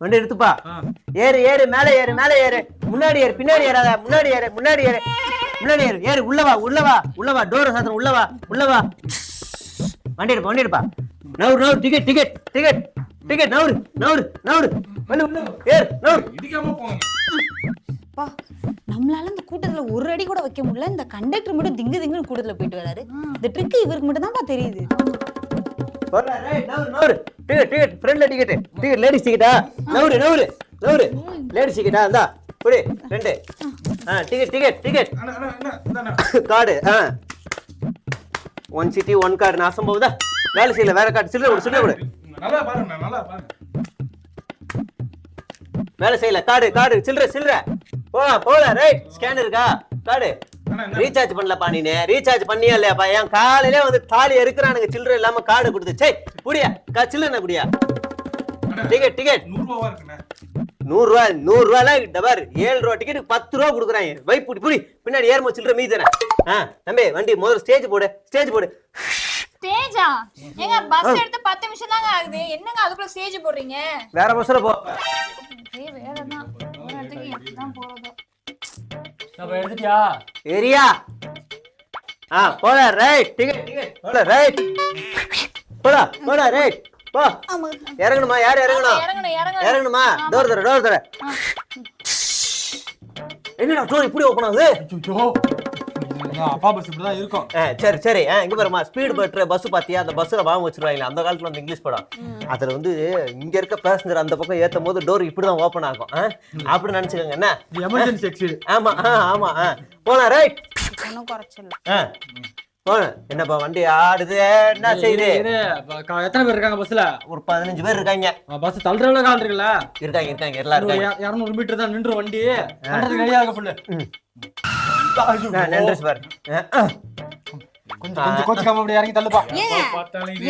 வண்டி எடுத்துப்பா. ஏறு ஏறு, மேலே ஏறு, மேலே ஏறு, முன்னாடி ஏறு, பின்னாடி ஏறாத, முன்னாடி ஏறு, முன்னாடி ஏறு, முன்னாடி ஏறு, ஏறு, உள்ளவா உள்ளவா உள்ளவா, டோரை சாத்தணும், உள்ளவா உள்ளவா. வண்டி எடுப்பா, வண்டி எடுப்பா. நவுறு நவுறு, டிக்கெட் டிக்கெட் டிக்கெட் டிக்கெட், நவுறு நவுறு நவுறு, வந்து உள்ள ஏறு, நவுறு. இடிக்காம போங்க. அப்பா, நம்மளால இந்த கூட்டத்துல ஒரு அடி கூட வைக்க முடியல. இந்த கண்டக்டர் மட்டும் திங்கு திங்குன்னு கூட்டத்துல போயிட்டு வராரு. இந்த ட்ரிக் இவருக்கு மட்டும் தான்ப்பா தெரியுது. நவுறு டிக்கெட் டிக்கெட், ஃப்ரெண்ட்ல டிக்கெட் டிக்கெட், லேடிஸ் டிக்கெட்டா, நவுறு நவுறு நவுறு, லேடிஸ் டிக்கெட்டா, இந்தா புடி 2. Ticket ticket ticket, card. 1 city 1 card. நான் அசம்பவதா வேலை செய்யல, வேற கார்டு சில்லறை கொடு, சில்லறை கொடு. நல்லா பாருங்க, நல்லா பாருங்க. வேலை செய்யல, கார்டு கார்டு, சில்லறை சில்லறை. போல ரைட். ஸ்கேன் இருக்கா? கார்டு ரீசார்ஜ் பண்ணலப்பா. நீனு ரீசார்ஜ் பண்ணியா இல்லையாப்பா? என் காலையிலே வந்து தாலி இருக்கிறானுங்க, சில்லறை இல்லாம கார்டு கொடுத்து. சே புடியா, சில்லறை குடியா. டிக்கெட் டிக்கெட் 100 ரூபாவா இருக்குண்ணே. 100 ரூபா 100 ரூபாய்லாம் டபார். 7 ரூபா டிக்கெட் 10 ரூபா கொடுக்குறாங்க. வை புடி புடி, பின்னாடி ஏறுமோ சில்லறை மீதி தானே. தம்பி வண்டி முதல்ல ஸ்டேஜ் போடு, ஸ்டேஜ் போடு. ஸ்டேஜா? ஏங்க பஸ் எடுத்து 10 நிமிஷம் தாங்க ஆகுது, என்னங்க அதுக்குள்ள ஸ்டேஜ் போடுறீங்க? வேற பஸ்ல போ. வேறதான் ஒரு இடத்துக்கு எப்படி தான் போறதோ. நம்ம எடுத்துட்டியா? ஏரியா போல ரைட். டிக்கெட் டிக்கெட் போல ரைட். போடா போடா ரைட். போ. இறங்கணுமா? யார் இறங்கணும்? இறங்கணுமா? டோர் தர டோர் தர. என்னடா டோர் இப்படி ஓபன் ஆகுது? ஐயோ, அப்பா பஸ் இப்படிதான் இருக்கும். சரி சரி. இங்க பாருமா, ஸ்பீட் பட்ற பஸ் பாத்தியா? அந்த பஸ்ல வாங்க வச்சிருவாங்க அந்த காலத்துல, வந்து இங்கிலீஷ் படம். அதுல வந்து இங்க இருக்க பேசஞ்சர் அந்த பக்கம் ஏத்தும் போது டோர் இப்படிதான் ஓபன் ஆகும். அப்படி நினைச்சுக்கோங்க. என்ன எமர்ஜென்சி எக்ஸிட். ஆமா ஆமா. போலாம் ரைட். ஒன்னும் குறைச்சல. என்னப்பா வண்டி ஆடுது, என்ன செய்யுது? எத்தனை பேர் இருக்காங்க பஸ்ல? ஒரு 15 பேர் இருக்காங்க. பஸ் தள்ளுறவங்க கால் இருக்குல்ல? இருக்காங்க இருக்காங்க, எல்லாரும் இருக்காங்க. 200 மீட்டர் தான் நின்று வண்டி ரெடியா இருக்க ஃபுல்லு. நன்றி பாரு. கொஞ்சம் கோச்சுக்காம அப்படி இறங்கி தள்ளுப்பா.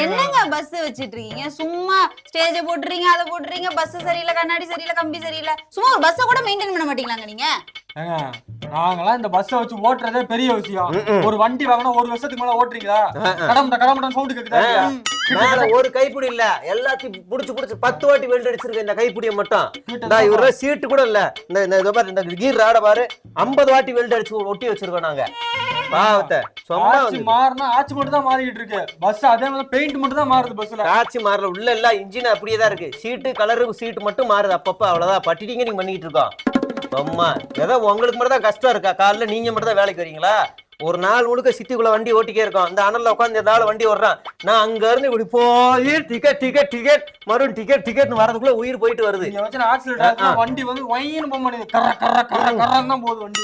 என்னங்க பஸ் வச்சிட்டு இருக்கீங்க? சும்மா ஸ்டேஜ் போட்டுறீங்க, அதை போட்டுறீங்க, பஸ் சரியில்லை, கண்ணாடி சரியில்லை, கம்பி சரியில்லை. சும்மா ஒரு பஸ்ஸை கூட மெயின்டைன் பண்ண மாட்டீங்களாங்க நீங்க? நாங்களாம் இந்த பஸ்ஸை வச்சு ஓட்டுறதே பெரிய விஷயம். ஒரு வண்டி வாங்கினா 1 வருஷத்துக்கு மேல ஓட்டுறீங்களா? கடமட்டம் சவுண்ட் கேக்குதா? ஒரு கைப்பிடி இல்ல, எல்லாத்தையும் புடிச்சு புடிச்சு 10 வாட்டி வெல்ட் அடிச்சிருக்கேன் இந்த கைப்பிடியை மட்டும். இவர சீட்டு கூட இல்ல, இந்த கீர் ராட பாரு 50 வாட்டி வெல்ட் அடிச்சு ஒட்டி வச்சிருக்கோம் நாங்க. பாவத்தை சும்மா மாறினா ஆட்சி மட்டும் தான் மாறிக்கிட்டு இருக்கு. பஸ் அதே மாதிரி பெயிண்ட் மட்டும் தான் மாறுது. பஸ்ல ஆட்சி மாறல, உள்ள எல்லாம் இன்ஜின் அப்படியே தான் இருக்கு. சீட்டு கலரு சீட்டு மட்டும் மாறுது அப்பப்ப, அவ்வளவுதான். பட்டிட்டீங்க நீங்க பண்ணிட்டு இருக்கோம். அம்மா ஏதோ உங்களுக்கு மட்டும் தான் கஷ்டம் இருக்கா? காலைல நீங்க மட்டும் தான் வேலைக்கு வரீங்களா? ஒரு நாள் முழுக்க சிட்டிக்குள்ள வண்டி ஓட்டிக்கே இருக்கோம். இந்த அனல்ல உட்காந்து இந்த நாள் வண்டி ஓடுறான். நான் அங்க இருந்து இப்படி போய் டிக்கெட் டிக்கெட் டிக்கெட் மறுபடியும் டிக்கெட் டிக்கெட்னு வரதுக்குள்ள உயிர் போயிட்டு வருது. வண்டி வந்து வயின்னு போக மாட்டேங்குது, கர கர கர கரன்னு தான் போகுது வண்டி.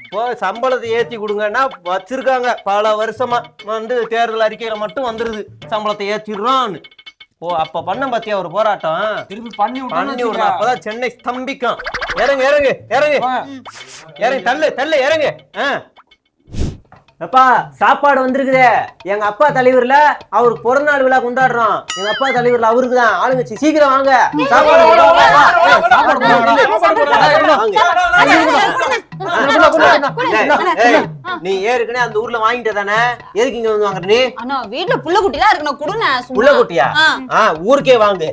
இப்போ சம்பளத்தை ஏத்தி கொடுங்கன்னா வச்சிருக்காங்க பல வருஷமா. வந்து தேர்தல் அறிக்கையில மட்டும் வந்துருது சம்பளத்தை ஏத்திடுறோம்னு. அப்ப பண்ண பாத்தியா ஒரு போராட்டம்? திருப்பி பண்ணி விடுறா, அப்பதான் சென்னை ஸ்தம்பிக்கும். இறங்கு இறங்கு இறங்கு இறங்கு, தள்ளு தள்ளு இறங்கு. அப்பா சாப்பாடு வந்திருக்குதே. எங்க அப்பா தலைவர்ல அவருக்கு பிறந்த நாள் விழா கொண்டாடுறோம். எங்க அப்பா தலைவர்ல அவருக்கு தான். ஆளுங்க சீக்கிரம் வாங்க, சாப்பாடு. நீ ஏற்கனவே அந்த ஊர்ல வாங்கிட்ட தானே, எதுக்கு இங்க வந்து வாங்குற? நீ அண்ணா வீட்ல புள்ள குட்டிலாம் இருக்கு, நான் குடுங்க. புள்ள குட்டியா? ஊருக்கே வாங்கு.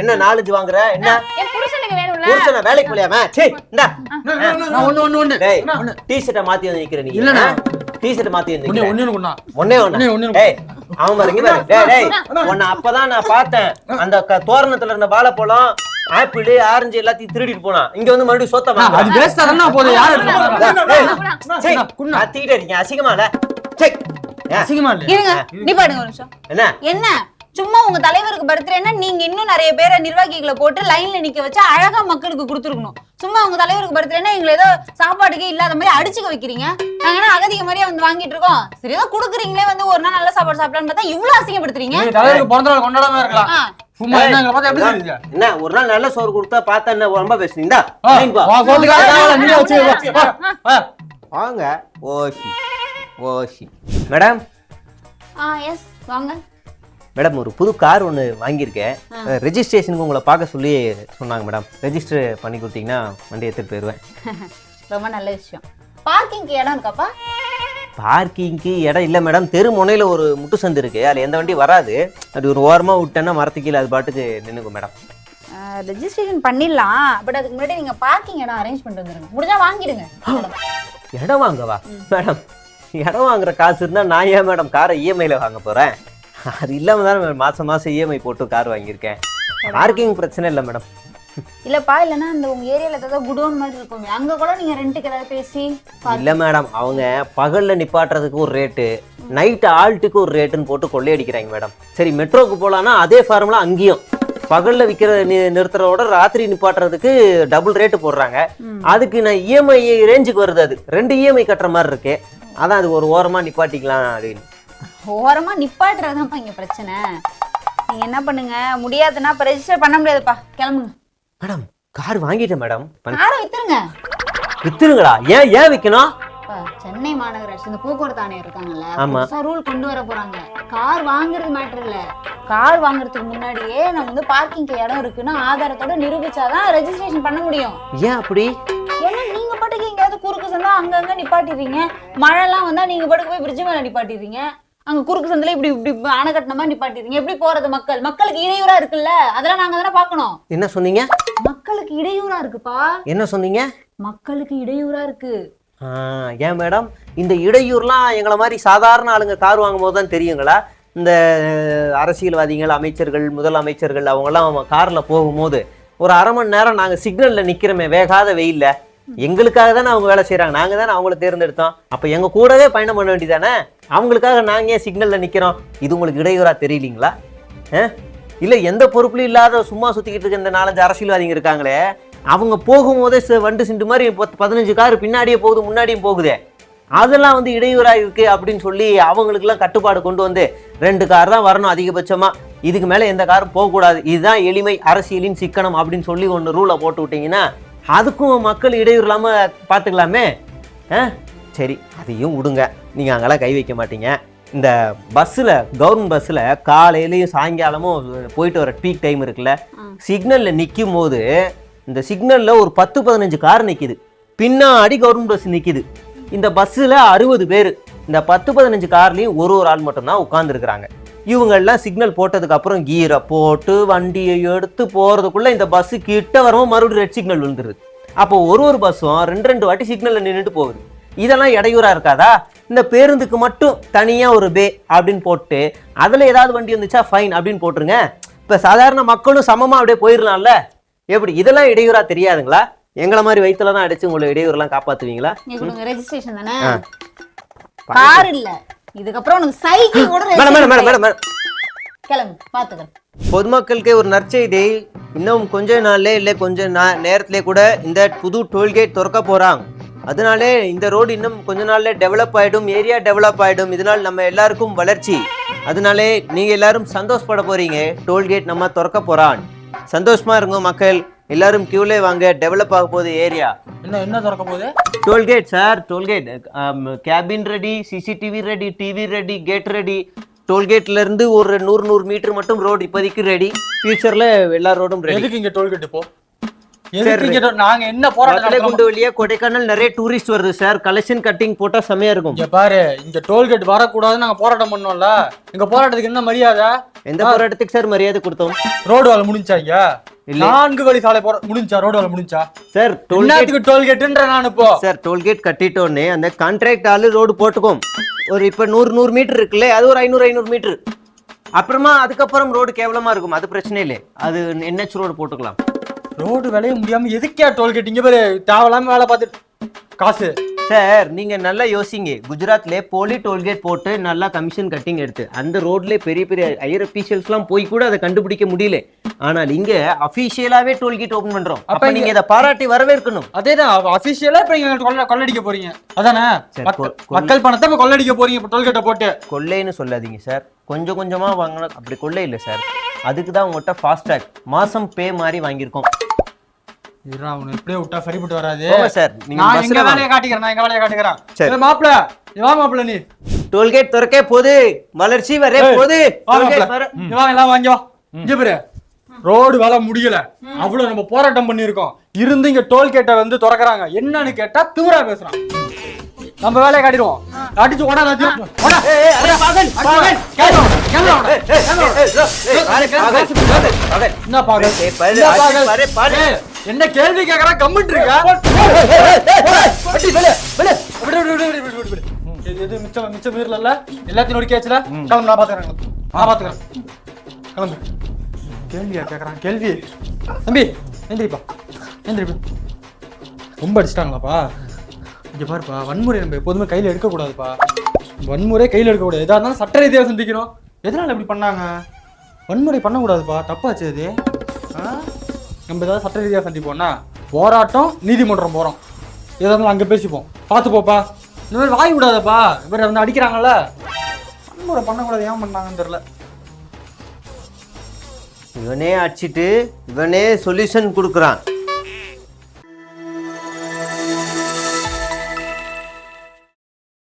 என்ன 4-5 வாங்குற? என்ன புருஷனுக்கு வேணும்ல? புருஷனா வேலைக்கு போலியாமா? சே இந்தா டி-ஷர்ட்ட மாத்தி வந்து நிக்கிற நீ. இல்லனா டி-ஷர்ட் மாத்தி வந்து நிக்கிற. ஒண்ணே. ஏய் அவன் பாருங்க பாரு. டேய் உன்னை அப்பதான் நான் பார்த்தேன். அந்த தோரணத்துல இருந்த வாழைப்பழம், ஆப்பிள், ஆரஞ்சு எல்லாத்தையும் திருடிட்டு போனா. இங்க வந்து மறுபடியும் சொத்த வாங்க. அது வேஸ்டா தான போகுது. யார் கத்திட்டே இருக்கீங்க, அசிங்கமா இல்ல? செக் அசிங்கமா இல்ல? இருங்க, நீ பாடுங்க ஒரு நிமிஷம். என்ன சும்மா உங்க தலைவருக்கு பர்த்டேன்னா நீங்க இன்னும் நிறைய பேரை நிர்வாகிகளை போட்டு லைன்ல நிக்க வச்சு அழகா மக்களுக்கு கொடுத்துருக்கணும். சும்மா உங்க தலைவருக்கு பர்த்டேன்னா எங்களை ஏதோ சாப்பாடுக்கே இல்லாத மாதிரி அடிச்சுக்க வைக்கிறீங்க. நாங்க என்ன அகதிக மாதிரியே வந்து வாங்கிட்டு இருக்கோம்? சரி ஏதோ குடுக்குறீங்களே, வந்து ஒரு நாள் நல்ல சாப்பாடு சாப்பிடலான்னு பார்த்தா இவ்வளவு அசிங்கப்படுத்துறீங்க. தலைவருக்கு பிறந்த நாள் கொண்டாடாம இருக்கலாம். சும்மா என்னங்க பார்த்தா எப்படி சொல்றீங்க? என்ன ஒரு நாள் நல்ல சோறு கொடுத்தா பார்த்தா என்ன ரொம்ப பேசுறீங்களா? வாங்க. ஓஷி ஓஷி மேடம். எஸ் வாங்க மேடம். ஒரு புது கார் ஒன்று வாங்கியிருக்கேன். ரெஜிஸ்ட்ரேஷனுக்கு உங்களை பார்க்க சொல்லி சொன்னாங்க மேடம். ரெஜிஸ்டர் பண்ணி கொடுத்தீங்கன்னா வண்டி எடுத்துகிட்டு போயிடுவேன். ரொம்ப நல்ல விஷயம். பார்க்கிங்க்கு இடம் இருக்காப்பா? பார்க்கிங்க்கு இடம் இல்லை மேடம். தெரு முனையில் ஒரு முட்டு சந்து இருக்கு, அதில் எந்த வண்டி வராது. அது ஒரு ஓரமாக விட்டேன்னா மரத்துக்கீழே அது பாட்டுக்கு நின்றுக்கும் மேடம். ரெஜிஸ்ட்ரேஷன் பண்ணிடலாம், பட் அதுக்கு முன்னாடி நீங்க பார்க்கிங் இடம் அரேஞ்ச் பண்ணிட்டு வந்துருங்க. முடிஞ்சா வாங்கிடுங்க. இடம் வாங்கவா மேடம்? இடம் வாங்குற காசு இருந்தால் நான் ஏன் மேடம் காரை இஎம்ஐயில் வாங்க போகிறேன்? அது இல்லாமல் தான் மாதம் மாதம் இஎம்ஐ போட்டு கார் வாங்கியிருக்கேன். பார்க்கிங் பிரச்சனை இல்லை மேடம். இல்லப்பா, இல்லைன்னா அந்த உங்க ஏரியால ஏதாவது குடோன் மாதிரி இருக்குமே, அங்க கூட நீங்க ரெண்டுக்கு ஏதாவது பேசி. இல்லை மேடம், அவங்க பகலில் நிப்பாட்டுறதுக்கு ஒரு ரேட்டு, நைட்டு ஆல்ட்டுக்கு ஒரு ரேட்டுன்னு போட்டு கொள்ளையடிக்கிறாங்க மேடம். சரி, மெட்ரோக்கு போகலான்னா அதே ஃபார்முலா அங்கேயும் பகலில் விற்கிற நிறுத்துறதோட ராத்திரி நிப்பாட்டுறதுக்கு டபுள் ரேட்டு போடுறாங்க. அதுக்கு நான் இஎம்ஐ ரேஞ்சுக்கு வருது, அது 2 இஎம்ஐ கட்டுற மாதிரி இருக்கு. அதான் அது ஒரு ஓரமாக நிப்பாட்டிக்கலாம் அப்படின்னு. ஓரமா நிப்பாட்டுறதுதான்ப்பா இங்க பிரச்சனை. நீங்க என்ன பண்ணுங்க, முடியாதுன்னா இப்ப ரெஜிஸ்டர் பண்ண முடியாதுப்பா, கிளம்புங்க. மேடம், கார் வாங்கிட்டேன் மேடம். காரை வித்துருங்க. வித்துருங்களா? ஏன் விற்கணும்? சென்னை மாநகராட்சி இந்த போக்குவரத்து ஆணையர் இருக்காங்கல்ல, ஆமா, ரூல் கொண்டு வர போறாங்க. கார் வாங்குறது மேட்டர் இல்ல, கார் வாங்குறதுக்கு முன்னாடியே நம்ம வந்து பார்க்கிங்க்கு இடம் இருக்குன்னு ஆதாரத்தோட நிரூபிச்சாதான் ரெஜிஸ்ட்ரேஷன் பண்ண முடியும். ஏன் அப்படி? ஏன்னா நீங்க பாட்டுக்கு எங்கேயாவது குறுக்கு சந்தா அங்கங்க நிப்பாட்டிடுறீங்க. மழைலாம் வந்தா நீங்க பாட்டுக்கு போய் பிரிட்ஜ் மேல நிப்பாட்டிடுறீங்க. அங்க குறுக்கு சந்தில இப்படி இப்படி அணை கட்டின மாதிரி நிப்பாட்டிடுறீங்க. எப்படி போறது? மக்களுக்கு இடையூறா இருக்குல்ல, அதெல்லாம் நாங்க தானே பாக்கணும். என்ன சொன்னீங்க? மக்களுக்கு இடையூறா இருக்குப்பா. என்ன சொன்னீங்க? மக்களுக்கு இடையூறா இருக்கு. ஏன் மேடம், இந்த இடையூறுலாம் எங்களை மாதிரி சாதாரண ஆளுங்க கார் வாங்கும் போது தான் தெரியுங்களா? இந்த அரசியல்வாதிகள், அமைச்சர்கள், முதலமைச்சர்கள் அவங்கெல்லாம் காரில் போகும்போது ஒரு அரை மணி நேரம் நாங்கள் சிக்னலில் நிற்கிறோமே வேகாத வெயில்ல, எங்களுக்காக தானே அவங்க வேலை செய்கிறாங்க, நாங்கள் தானே அவங்கள தேர்ந்தெடுத்தோம். அப்போ எங்கள் கூடவே பயணம் பண்ண வேண்டியதானே? அவங்களுக்காக நாங்கள் ஏன் சிக்னலில் நிற்கிறோம்? இது உங்களுக்கு இடையூறாக தெரியலீங்களா? இல்லை, எந்த பொறுப்புலையும் இல்லாத சும்மா சுற்றிக்கிட்டு இருக்க இந்த 4-5 அரசியல்வாதிங்க இருக்காங்களே, அவங்க போகும்போதே வண்டு சிண்டு மாதிரி 15 கார் பின்னாடியே போகுது, முன்னாடியும் போகுதே, அதெல்லாம் வந்து இடையூறாக இருக்குது அப்படின்னு சொல்லி அவங்களுக்குலாம் கட்டுப்பாடு கொண்டு வந்து 2 கார் தான் வரணும் அதிகபட்சமாக, இதுக்கு மேலே எந்த காரும் போகக்கூடாது, இதுதான் எளிமை, அரசியலின் சிக்கனம் அப்படின்னு சொல்லி ஒன்று ரூலை போட்டு விட்டிங்கன்னா அதுக்கும் மக்கள் இடையூறு இல்லாமல் பார்த்துக்கலாமே. சரி, அதையும் விடுங்க, நீங்கள் அங்கெல்லாம் கை வைக்க மாட்டீங்க. இந்த பஸ்ஸில், கவர்மெண்ட் பஸ்ஸில் காலையிலையும் சாயங்காலமும் போயிட்டு வர பீக் டைம் இருக்குல்ல, சிக்னலில் நிற்கும் போது இந்த சிக்னலில் ஒரு 10-15 கார் நிற்கிது, பின்னாடி கவர்மெண்ட் பஸ் நிற்கிது. இந்த பஸ்ஸில் 60 பேர், இந்த 10-15 கார்லேயும் ஒரு ஆள் மட்டும்தான் உட்காந்துருக்குறாங்க. இவங்கெல்லாம் சிக்னல் போட்டதுக்கு அப்புறம் கீரை போட்டு வண்டியை எடுத்து போகிறதுக்குள்ளே இந்த பஸ்ஸு கிட்ட வரவும் மறுபடியும் ரெட் சிக்னல் விழுந்துருது. அப்போ ஒரு பஸ்ஸும் 2 வாட்டி சிக்னலில் நின்றுட்டு போகுது. இதெல்லாம் இடையூறாக இருக்காதா? இந்த பேருந்துக்கு மட்டும் தனியாக ஒரு பே அப்படின்னு போட்டு அதில் ஏதாவது வண்டி வந்துச்சா ஃபைன் அப்படின்னு போட்டுருங்க. இப்போ சாதாரண மக்களும் சமமாக அப்படியே போயிடலாம்ல. எப்படி இதெல்லாம் இடையூறா தெரியாதுங்களா? எங்களை மாதிரி வயிற்றுல தான் அடிச்சு உங்களை இடையூறுலாம் காப்பாத்துவீங்களா? ரெஜிஸ்ட்ரேஷன் தானே, கார் இல்ல. இதுக்கப்புறம் உனக்கு சைக்கிள் கூட கிளம்பு, பாத்துக்கிறேன். பொதுமக்களுக்கு ஒரு நற்செய்தி, இன்னும் கொஞ்ச நாள்ல இல்லை கொஞ்ச நேரத்திலே கூட இந்த புது டோல்கேட் திறக்க போறாங்க. அதனாலே இந்த ரோடு இன்னும் கொஞ்ச நாள்ல டெவலப் ஆயிடும், ஏரியா டெவலப் ஆயிடும். இதனால் நம்ம எல்லாருக்கும் வளர்ச்சி. அதனாலே நீங்க எல்லாரும் சந்தோஷப்பட போறீங்க. டோல்கேட் நம்ம திறக்க போறான், சந்தோஷமா இருங்க மக்கள். எல்லாரும் கியூலே வாங்க, டெவலப் ஆக போகுது ஏரியா. என்ன திறக்க போகுது? Toll gate sir, toll gate. Cabin ready, CCTV ready, TV ready, gate ready. டோல்கேட்ல இருந்து ஒரு 100 மீட்டர் மட்டும் ரோடு இப்போதைக்கு ரெடி. ஃபியூச்சர்ல எல்லா ரோடும் ரெடி. எதுக்கு இங்க டோல்கேட் இப்போ? நாங்க என்ன போராட்டம் குண்டு வழியா கொடைக்கானல் நிறைய டூரிஸ்ட் வருது சார். கலெக்ஷன் கட்டிங் போட்டா செமையா இருக்கும். இங்க பாரு, இங்க டோல்கேட் வரக்கூடாது நாங்க போராட்டம் பண்ணோம்ல. எங்க போராட்டத்துக்கு என்ன மரியாதை? எந்த போராட்டத்துக்கு சார் மரியாதை கொடுத்தோம்? ரோடு வேலை முடிஞ்சா? இங்க 4 வழி சாலை முடிஞ்சா? ரோடு வேலை முடிஞ்சா சார்? டோல்கேட்ன்ற நான் இப்போ சார் டோல்கேட் கட்டிட்டோன்னே அந்த கான்ட்ராக்ட் ஆளு ரோடு போட்டுக்கும். ஒரு இப்ப 100 மீட்டர் இருக்குல்ல, அது ஒரு 500 மீட்டர். அப்புறமா அதுக்கப்புறம் ரோடு கேவலமா இருக்கும், அது பிரச்சனை இல்லை. அது NH ரோடு போட்டுக்கலாம். ரோடு வேலைய முடியாம எதுக்கே டோல்கேட்? இங்க பாரு, தேவலாம வேலை பார்த்துட்டு காசு. சார் நீங்க நல்லா யோசிங்க. குஜராத்ல போலி டோல்கேட் போட்டு நல்லா கமிஷன் கட்டிங் எடுத்து அந்த ரோட்ல பெரிய பெரிய ஹையர் அபிஷியல்ஸ்லாம் போய் கூட அதை கண்டுபிடிக்க முடியல. ஆனால் இங்க அபிஷியலாவே டோல்கேட் ஓபன் பண்றோம். அப்ப நீங்க இதை பாராட்டி வரவேற்கணும். அதேதான், அபிஷியலா இப்ப நீங்க கொள்ளடிக்க போறீங்க, அதானே? மக்கள் பணத்தை இப்ப கொள்ளடிக்க போறீங்க இப்ப டோல்கேட்டை போட்டு. கொள்ளைன்னு சொல்லாதீங்க சார், கொஞ்சம் கொஞ்சமா வாங்கின அப்படி கொள்ளை இல்லை சார். அதுக்கு தான் உங்கள்கிட்ட ஃபாஸ்டாக் மாசம் பே மாதிரி வாங்கியிருக்கோம். இப்படியே விட்டா சரிப்பட்டு வராது சார். நான் எங்க வேலையை காட்டிக்கிறேன். சரி மாப்பிள, வா மாப்பிள, நீ டோல்கேட் திறக்கே போது, வளர்ச்சி வரே போது. எல்லாம் வாங்கி வா. இங்க பாரு, ரோடு வேலை முடியல, அவ்வளவு நம்ம போராட்டம் பண்ணிருக்கோம். இருந்து இங்க டோல்கேட்டை வந்து திறக்கிறாங்க. என்னன்னு கேட்டா திமிரா பேசுறான். நம்ம வேலையை காட்டிடுவோம். அடிச்சு ஓடா எல்லாத்தையும். ஓடா. என்ன பாகல்? என்ன கேள்வி கேக்குறா? கம்மிட்டு இருக்கா? இது மிச்சம் மீறல. எல்லாத்தையும் நொடிக்காச்சுல. கிளம்பு, நான் பாத்துக்கிறேன். கிளம்பு. கேள்வியா கேக்குறான்? கேள்வி. தம்பி எந்திரிப்பா. ரொம்ப அடிச்சிட்டாங்களாப்பா? இங்க பாருப்பா, வன்முறை நம்ம எப்போதுமே கையில எடுக்கக்கூடாதுப்பா. வன்முறை கையில எடுக்கக்கூடாது. எதா இருந்தாலும் சட்ட ரீதியாக சந்திக்கணும். எதனால இப்படி பண்ணாங்க? வன்முறை பண்ணக்கூடாதுப்பா, தப்பாச்சு அது. நம்ம ஏதாவது சட்ட ரீதியாக சந்திப்போம்னா போராட்டம், நீதிமன்றம் போகிறோம். எதாக இருந்தாலும் அங்கே பேசிப்போம். பார்த்து போப்பா. இந்த மாதிரி வாய் விடாதப்பா. இவர் வந்து அடிக்கிறாங்கல்ல, வன்முறை பண்ணக்கூடாது. ஏன் பண்ணாங்கன்னு தெரியல. இவனே அடிச்சிட்டு இவனே சொல்யூஷன் கொடுக்குறான்.